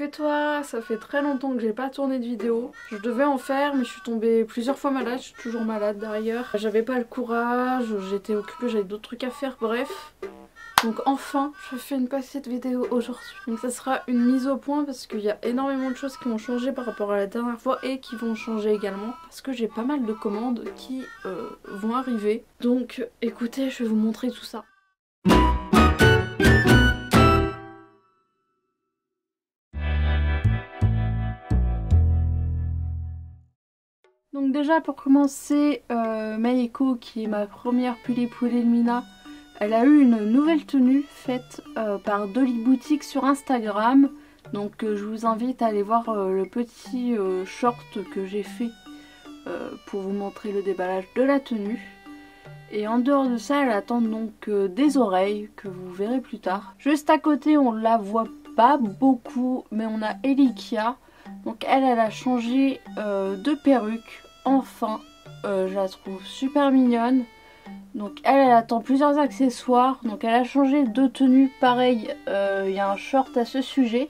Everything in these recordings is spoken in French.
que toi, ça fait très longtemps que j'ai pas tourné de vidéo. Je devais en faire mais je suis tombée plusieurs fois malade, je suis toujours malade d'ailleurs. J'avais pas le courage, j'étais occupée, j'avais d'autres trucs à faire, bref. Donc enfin, je fais une petite vidéo aujourd'hui. Donc ça sera une mise au point parce qu'il y a énormément de choses qui ont changé par rapport à la dernière fois et qui vont changer également. Parce que j'ai pas mal de commandes qui vont arriver. Donc écoutez, je vais vous montrer tout ça. Donc déjà pour commencer, Maeko qui est ma première Puli-Puli-Mina, elle a eu une nouvelle tenue faite par Dolly Boutique sur Instagram. Donc je vous invite à aller voir le petit short que j'ai fait pour vous montrer le déballage de la tenue. Et en dehors de ça, elle attend donc des oreilles que vous verrez plus tard. Juste à côté, on la voit pas beaucoup, mais on a Elikia. Donc elle a changé de perruque. Enfin, je la trouve super mignonne. Donc elle attend plusieurs accessoires. Donc elle a changé de tenue. Pareil, il y a un short à ce sujet.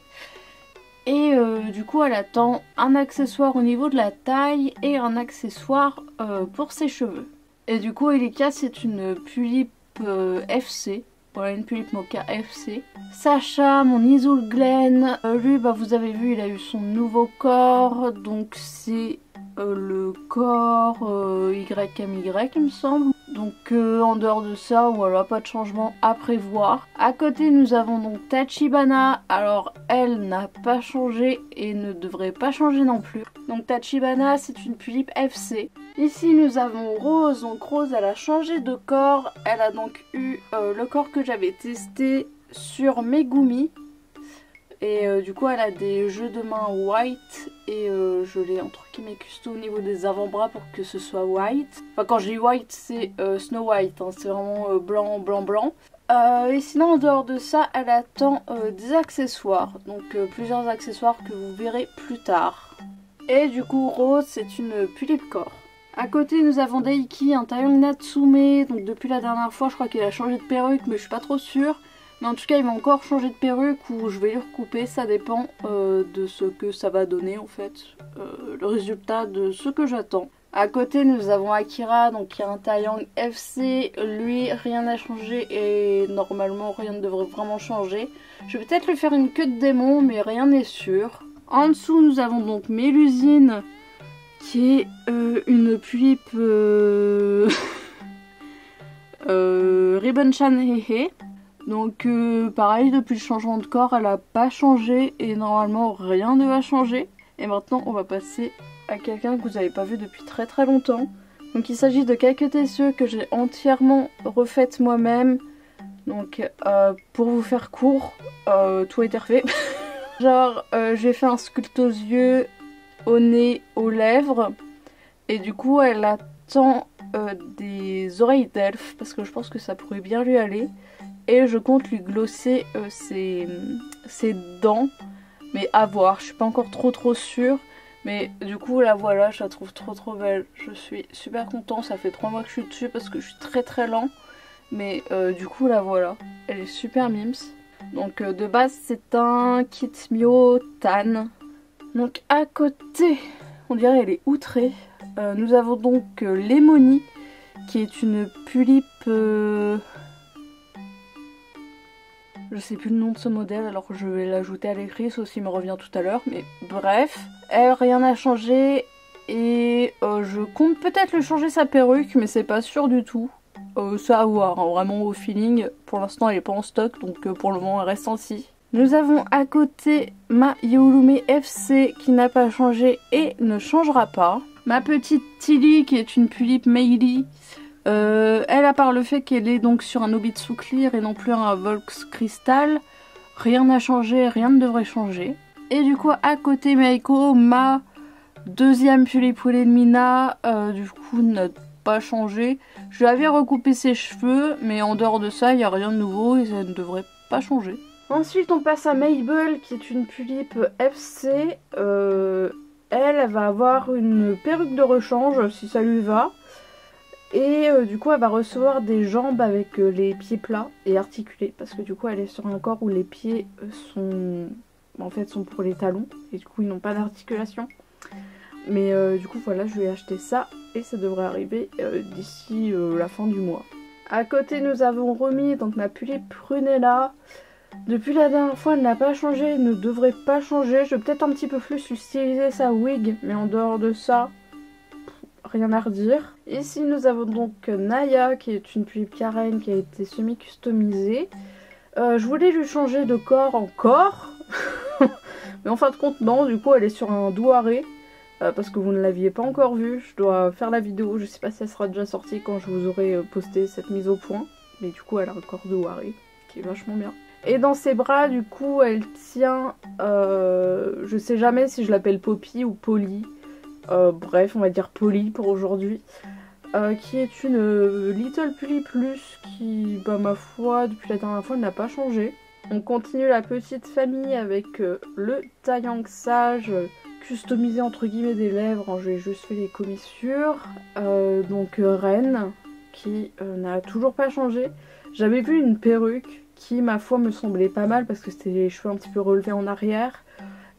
Et du coup elle attend un accessoire au niveau de la taille et un accessoire pour ses cheveux. Et du coup Elikia c'est une Pulip FC. Voilà, une Pulip Mocha FC. Sacha, mon Isoul Glen, lui bah vous avez vu il a eu son nouveau corps. Donc c'est le corps YMY il me semble. Donc en dehors de ça voilà, pas de changement à prévoir. À côté nous avons donc Tachibana. Alors elle n'a pas changé et ne devrait pas changer non plus. Donc Tachibana c'est une Pulip FC. Ici nous avons Rose. Donc Rose elle a changé de corps. Elle a donc eu le corps que j'avais testé sur Megumi. Et du coup elle a des jeux de main white et je l'ai entre guillemets custo au niveau des avant-bras pour que ce soit white. Enfin quand je dis white c'est Snow White, hein, c'est vraiment blanc blanc blanc. Et sinon en dehors de ça elle attend des accessoires, donc plusieurs accessoires que vous verrez plus tard. Et du coup Rose c'est une Pulip Core. À côté nous avons Daiki, un Taeyong Natsume, donc depuis la dernière fois je crois qu'il a changé de perruque mais je suis pas trop sûre. Mais en tout cas il va encore changer de perruque ou je vais lui recouper, ça dépend de ce que ça va donner en fait, le résultat de ce que j'attends. À côté nous avons Akira, donc qui a un Taeyong FC, lui rien n'a changé et normalement rien ne devrait vraiment changer. Je vais peut-être lui faire une queue de démon mais rien n'est sûr. En dessous nous avons donc Mélusine qui est une Pulip Ribbon-chan Hehe. Donc pareil, depuis le changement de corps elle a pas changé et normalement rien ne va changer. Et maintenant on va passer à quelqu'un que vous n'avez pas vu depuis très très longtemps. Donc il s'agit de Kaike Tessue que j'ai entièrement refaite moi-même. Donc pour vous faire court, tout a été refait. Genre j'ai fait un sculpte aux yeux, au nez, aux lèvres. Et du coup elle attend des oreilles d'elfe parce que je pense que ça pourrait bien lui aller. Et je compte lui glosser ses dents. Mais à voir, je suis pas encore trop sûre. Mais du coup la voilà, je la trouve trop belle. Je suis super contente, ça fait 3 mois que je suis dessus parce que je suis très lent. Mais du coup la voilà, elle est super mims. Donc de base c'est un kit Mio Tan. Donc à côté, on dirait elle est outrée. Nous avons donc Lemony qui est une Pulip... Je sais plus le nom de ce modèle alors je vais l'ajouter à l'écrit, ça aussi me revient tout à l'heure, mais bref. Elle, rien n'a changé et je compte peut-être lui changer sa perruque mais c'est pas sûr du tout. Ça à voir, hein, vraiment au feeling. Pour l'instant elle est pas en stock donc pour le moment elle reste ainsi. Nous avons à côté ma Youlume FC qui n'a pas changé et ne changera pas. Ma petite Tilly qui est une Pulip Meili. Elle, à part le fait qu'elle est donc sur un Obitsu Clear et non plus un Volx Crystal, rien n'a changé, rien ne devrait changer. Et du coup à côté Maeko, ma deuxième Puli-Puli-Mina, du coup n'a pas changé. Je lui avais recoupé ses cheveux mais en dehors de ça il n'y a rien de nouveau et ça ne devrait pas changer. Ensuite on passe à Mabel qui est une Pulip FC. Elle va avoir une perruque de rechange si ça lui va. Et du coup elle va recevoir des jambes avec les pieds plats et articulés parce que du coup elle est sur un corps où les pieds sont en fait sont pour les talons et du coup ils n'ont pas d'articulation. Mais du coup voilà, je vais acheter ça et ça devrait arriver d'ici la fin du mois. À côté nous avons remis donc ma Pullip Prunella. Depuis la dernière fois elle n'a pas changé, elle ne devrait pas changer. Je vais peut-être un petit peu plus utiliser sa wig, mais en dehors de ça, rien à redire. Ici nous avons donc Naya qui est une Pullip Karen qui a été semi-customisée. Je voulais lui changer de corps en corps, mais en fin de compte non, du coup elle est sur un douaré. Parce que vous ne l'aviez pas encore vu, je dois faire la vidéo, je sais pas si elle sera déjà sortie quand je vous aurai posté cette mise au point. Mais du coup elle a un corps de Wari, qui est vachement bien. Et dans ses bras du coup elle tient, je sais jamais si je l'appelle Poppy ou Polly, bref on va dire Polly pour aujourd'hui. Qui est une Little Pully Plus qui, bah ma foi, depuis la dernière fois, elle n'a pas changé. On continue la petite famille avec le Taeyang Sage, customisé entre guillemets des lèvres, hein, j'ai juste fait les commissures. Donc Ren, qui n'a toujours pas changé. J'avais vu une perruque qui, ma foi, me semblait pas mal parce que c'était les cheveux un petit peu relevés en arrière.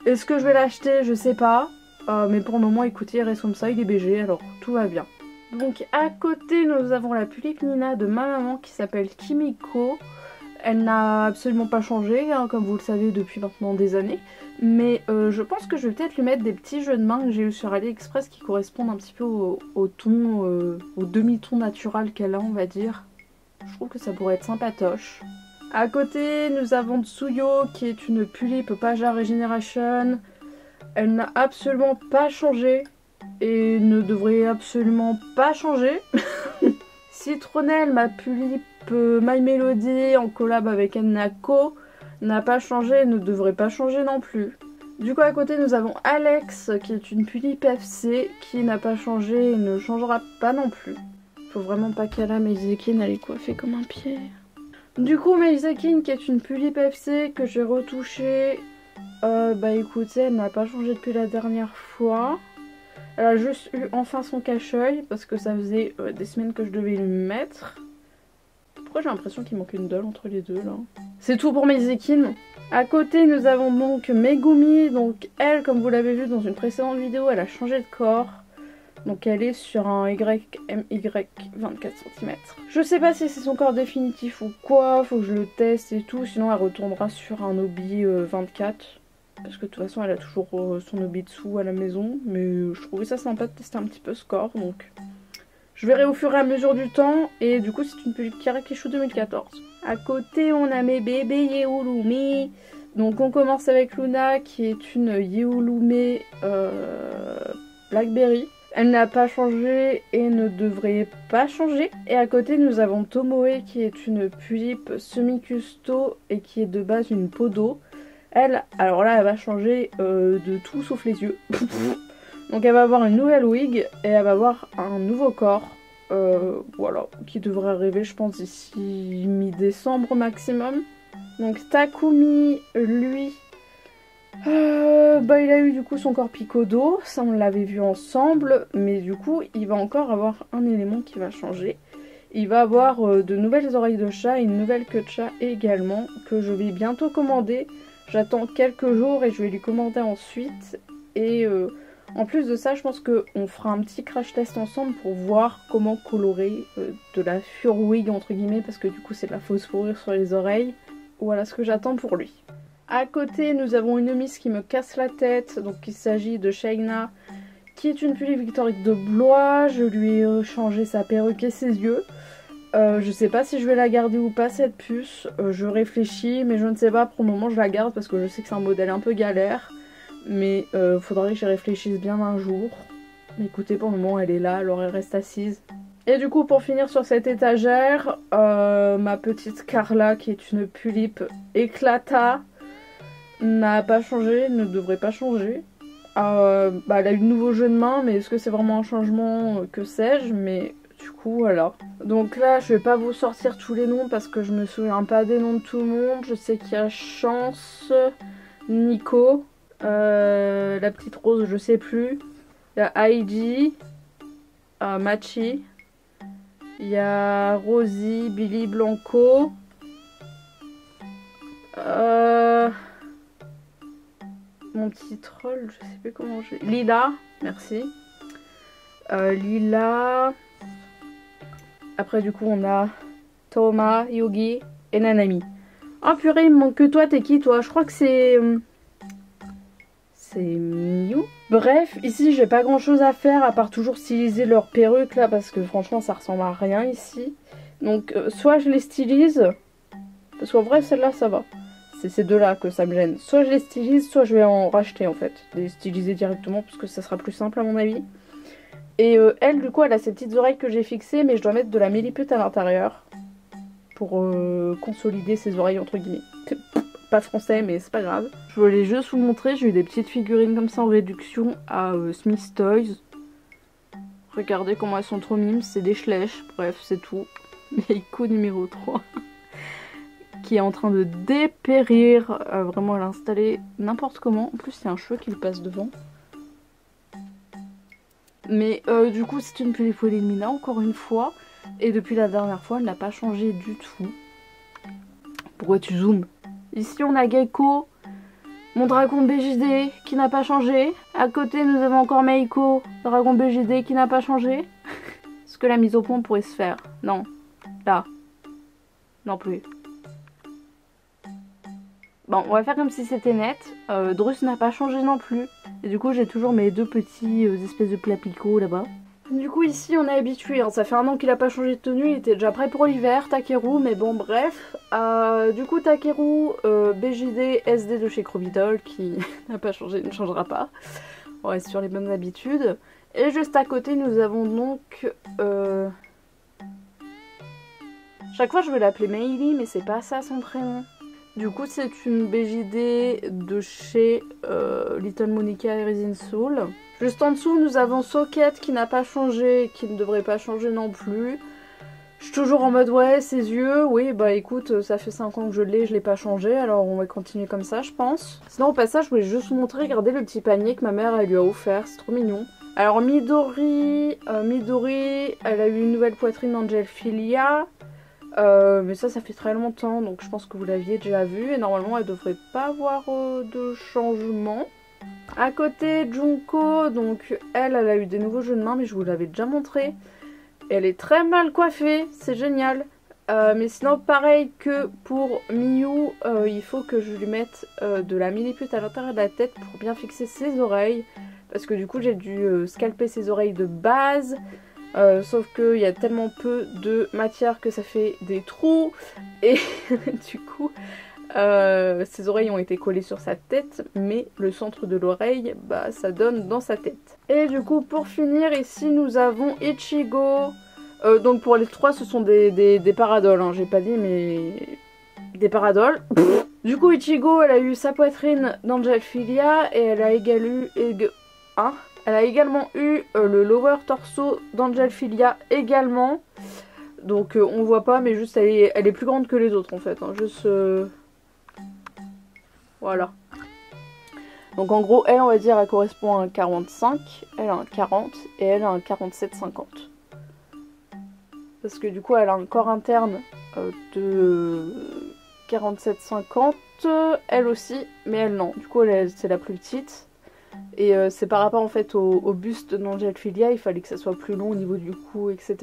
Est-ce que je vais l'acheter? Je sais pas. Mais pour le moment, écoutez, il reste comme ça, il est BG, alors tout va bien. Donc à côté nous avons la Pullip Nina de ma maman qui s'appelle Kimiko. Elle n'a absolument pas changé hein, comme vous le savez depuis maintenant des années. Mais je pense que je vais peut-être lui mettre des petits jeux de main que j'ai eu sur AliExpress qui correspondent un petit peu au ton, au demi-ton naturel qu'elle a on va dire. Je trouve que ça pourrait être sympatoche. À côté nous avons Tsuyo qui est une Pullip Paja Regeneration. Elle n'a absolument pas changé. Et ne devrait absolument pas changer. Citronnelle, ma Pullip My Melody en collab avec Nako, n'a pas changé et ne devrait pas changer non plus. Du coup à côté nous avons Alex qui est une Pullip FC qui n'a pas changé et ne changera pas non plus. Faut vraiment pas qu'elle a Meizekin, elle est coiffée comme un pied. Du coup Meizekin qui est une Pullip FC que j'ai retouchée, bah écoutez elle n'a pas changé depuis la dernière fois. Elle a juste eu enfin son cache-œil parce que ça faisait des semaines que je devais lui mettre. Pourquoi j'ai l'impression qu'il manque une doll entre les deux là? C'est tout pour Meizekin. À côté nous avons donc Megumi. Donc elle, comme vous l'avez vu dans une précédente vidéo, elle a changé de corps. Donc elle est sur un YMY 24 cm. Je sais pas si c'est son corps définitif ou quoi, faut que je le teste et tout. Sinon elle retournera sur un Obi 24. Parce que de toute façon elle a toujours son Obitsu à la maison. Mais je trouvais ça sympa de tester un petit peu ce corps. Donc je verrai au fur et à mesure du temps. Et du coup c'est une Pullip Kirakishu 2014. À côté on a mes bébés Yeoulumi. Donc on commence avec Luna qui est une Yeoulumi Blackberry. Elle n'a pas changé et ne devrait pas changer. Et à côté nous avons Tomoe qui est une Pullip semi-custo et qui est de base une Podo. Elle, alors là, elle va changer de tout sauf les yeux. Donc elle va avoir une nouvelle wig et elle va avoir un nouveau corps. Voilà, qui devrait arriver, je pense, d'ici mi-décembre maximum. Donc Takumi, lui, bah il a eu du coup son corps Picodo. Ça, on l'avait vu ensemble. Mais du coup, il va encore avoir un élément qui va changer. Il va avoir de nouvelles oreilles de chat et une nouvelle queue de chat également, que je vais bientôt commander. J'attends quelques jours et je vais lui commander ensuite. Et en plus de ça, je pense qu'on fera un petit crash test ensemble pour voir comment colorer de la fur wig entre guillemets. Parce que du coup c'est de la fausse fourrure sur les oreilles. Voilà ce que j'attends pour lui. À côté nous avons une Miss qui me casse la tête. Donc il s'agit de Shaina, qui est une Pullip Victorique de Blois. Je lui ai changé sa perruque et ses yeux. Je sais pas si je vais la garder ou pas cette puce, je réfléchis mais je ne sais pas, pour le moment je la garde parce que je sais que c'est un modèle un peu galère. Mais faudrait que j'y réfléchisse bien un jour. Mais écoutez, pour le moment elle est là, alors elle reste assise. Et du coup pour finir sur cette étagère, ma petite Carla qui est une Pullip Éclata n'a pas changé, ne devrait pas changer. Bah, elle a eu de nouveaux jeux de main mais est-ce que c'est vraiment un changement, que sais-je, mais... Du coup voilà. Donc là je vais pas vous sortir tous les noms parce que je me souviens pas des noms de tout le monde. Je sais qu'il y a Chance, Nico, la petite Rose je sais plus. Il y a Heidi, Machi. Il y a Rosie, Billy Blanco. mon petit troll, je sais plus comment je... Lila, merci. Lila. Après du coup on a Thomas, Yogi et Nanami. Oh purée, il me manque que toi, t'es qui toi? Je crois que c'est... C'est Miyu. Bref, ici j'ai pas grand chose à faire à part toujours styliser leur perruque là parce que franchement ça ressemble à rien ici. Donc soit je les stylise, parce qu'en vrai celle-là ça va. C'est ces deux là que ça me gêne. Soit je les stylise, soit je vais en racheter en fait. Les styliser directement parce que ça sera plus simple à mon avis. Et elle du coup elle a ses petites oreilles que j'ai fixées mais je dois mettre de la millipute à l'intérieur. Pour consolider ses oreilles entre guillemets. Pas français mais c'est pas grave. Je voulais juste vous montrer, j'ai eu des petites figurines comme ça en réduction à Smith Toys. Regardez comment elles sont trop mimes, c'est des schlèches, bref c'est tout. Meiko numéro 3 qui est en train de dépérir, vraiment elle a installé n'importe comment. En plus il y a un cheveu qui lui passe devant. Mais du coup c'est une Pulipolimina encore une fois. Et depuis la dernière fois elle n'a pas changé du tout. Pourquoi tu zoomes? Ici on a Gecko, mon dragon BJD qui n'a pas changé. À côté nous avons encore Meiko, dragon BJD qui n'a pas changé. Est-ce que la mise au point pourrait se faire? Non. Là. Non plus. Bon, on va faire comme si c'était net. Drus n'a pas changé non plus. Et du coup j'ai toujours mes deux petits espèces de plats picots là-bas. Du coup ici on est habitué, hein. Ça fait un an qu'il a pas changé de tenue, il était déjà prêt pour l'hiver, Takeru, mais bon bref. Du coup Takeru, BJD, SD de chez Crobidol qui n'a pas changé, ne changera pas. On reste sur les bonnes habitudes. Et juste à côté nous avons donc... Chaque fois je veux l'appeler Meili mais c'est pas ça son prénom. Du coup c'est une BJD de chez Little Monica et Resin Soul. Juste en dessous nous avons Socket qui n'a pas changé, qui ne devrait pas changer non plus. Je suis toujours en mode ouais ses yeux, oui bah écoute ça fait 5 ans que je l'ai pas changé, alors on va continuer comme ça je pense. Sinon au passage je voulais juste vous montrer, regardez le petit panier que ma mère elle lui a offert, c'est trop mignon. Alors Midori, elle a eu une nouvelle poitrine Angelfilia. Mais ça fait très longtemps donc je pense que vous l'aviez déjà vu et normalement elle devrait pas avoir de changement. À côté Junko, donc elle a eu des nouveaux jeux de main mais je vous l'avais déjà montré. Elle est très mal coiffée, c'est génial. Mais sinon pareil que pour Miyu, il faut que je lui mette de la millipute à l'intérieur de la tête pour bien fixer ses oreilles. Parce que du coup j'ai dû scalper ses oreilles de base. Sauf qu'il y a tellement peu de matière que ça fait des trous. Et du coup ses oreilles ont été collées sur sa tête. Mais le centre de l'oreille, bah ça donne dans sa tête. Et du coup pour finir ici nous avons Ichigo. Donc pour les trois ce sont des paradoles, hein. J'ai pas dit mais... des paradoles. Du coup Ichigo elle a eu sa poitrine d'Angelfilia. Et elle a également eu le lower torso d'Angelfilia également. Donc on voit pas mais juste elle est plus grande que les autres en fait, hein. Juste voilà. Donc en gros elle on va dire elle correspond à un 45, elle a un 40 et elle a un 47-50. Parce que du coup elle a un corps interne de 47-50, elle aussi, mais elle non. Du coup c'est la plus petite. Et c'est par rapport en fait au buste d'Angelfilia, il fallait que ça soit plus long au niveau du cou, etc.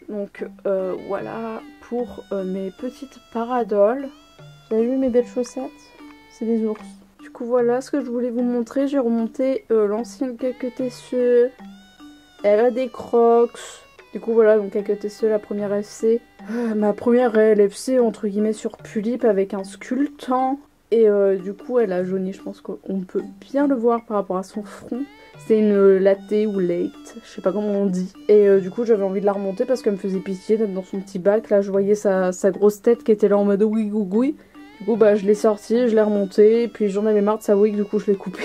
Donc voilà pour mes petites paradoles. Vous avez vu mes belles chaussettes? C'est des ours. Du coup voilà ce que je voulais vous montrer. J'ai remonté l'ancienne quelques tesseux. Elle a des crocs. Du coup voilà, donc quelques tesseux, la première FC. Ma première LFC entre guillemets sur Pulip avec un sculptant. Et du coup elle a jauni, je pense qu'on peut bien le voir par rapport à son front. C'est une latte ou late, je sais pas comment on dit. Et du coup j'avais envie de la remonter parce qu'elle me faisait pitié d'être dans son petit bac. Là je voyais sa grosse tête qui était là en mode oui gougouille. Du coup bah je l'ai sortie, je l'ai remontée, puis j'en avais marre de sa wig, du coup je l'ai coupée.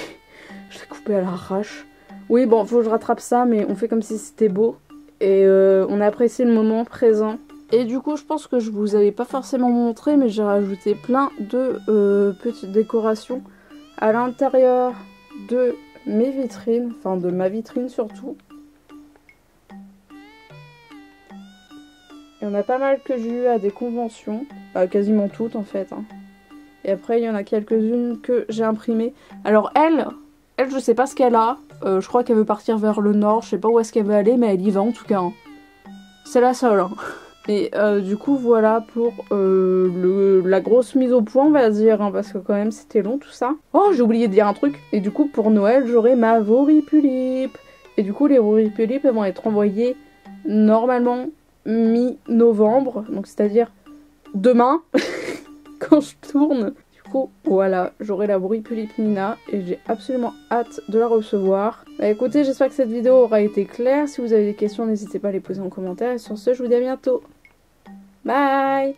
Je l'ai coupée à l'arrache. Oui bon faut que je rattrape ça mais on fait comme si c'était beau. Et on a apprécié le moment présent. Et du coup je pense que je vous avais pas forcément montré mais j'ai rajouté plein de petites décorations à l'intérieur de mes vitrines, enfin de ma vitrine surtout. Il y en a pas mal que j'ai eu à des conventions, quasiment toutes en fait, hein. Et après, il y en a quelques-unes que j'ai imprimées. Alors elle, je sais pas ce qu'elle a. Je crois qu'elle veut partir vers le nord. Je sais pas où est-ce qu'elle veut aller, mais elle y va en tout cas. Hein. C'est la seule. Hein. Et du coup, voilà pour la grosse mise au point, on va dire. Hein, parce que quand même, c'était long tout ça. Oh, j'ai oublié de dire un truc. Et du coup, pour Noël, j'aurai ma Voripulippe. Et du coup, les Voripulippe, elles vont être envoyées normalement mi-novembre. Donc, c'est-à-dire demain, quand je tourne. Du coup, voilà, j'aurai la Voripulippe Nina et j'ai absolument hâte de la recevoir. Bah écoutez, j'espère que cette vidéo aura été claire. Si vous avez des questions, n'hésitez pas à les poser en commentaire. Et sur ce, je vous dis à bientôt. Bye!